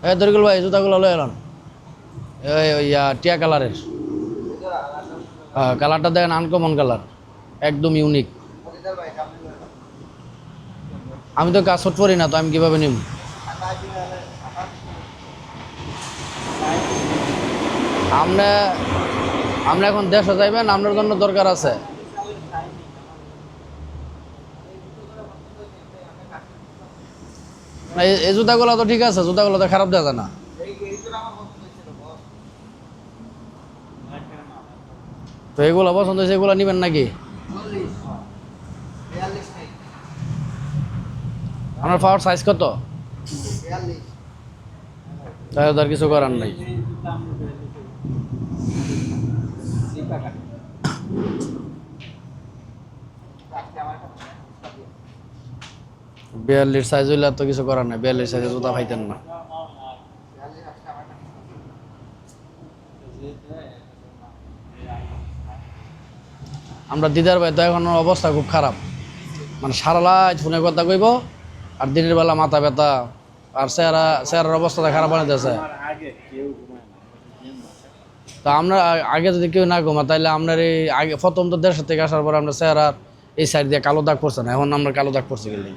দরিকুল ভাই জুতাগুলো লয়ে এলাম টিয়া কালারের। কালারটা দেখেন আনকমন কালার, একদম ইউনিক। আমি তো কাজ করি না, তো আমি কিভাবে নিব? আমরা আমরা এখন দেশে যাইবেন, আপনার জন্য দরকার আছে। না, এই জুতাগুলো তো ঠিক আছে, জুতাগুলো তো খারাপ দেখা যায় না। তো এগুলো পছন্দ হয়েছে, এগুলো নেবেন নাকি? আপনার পাওয়ার সাইজ কত? তাহলে তো আর কিছু করার নাই। 42 সাইজ হইলে আর তো কিছু করার নাই, 42 সাইজে জুতা পাইতেন না। আমরা দিদার ভাই তো এখন অবস্থা খুব খারাপ, মানে সারা রাত ফোনে কথা কইব, আর দিনের বেলা মাথা ব্যথা, আর চেহারার অবস্থাটা খারাপ বানাইতেছে। তা আমরা আগে যদি কেউ না ঘুমা, তাইলে আপনার এই আগে প্রথম তো দেড়শো থেকে আসার পর আমরা চেহারার এই সাইড দিয়ে কালো দাগ পড়ছে না, এখন আমরা কালো দাগ পড়ছে গেলে।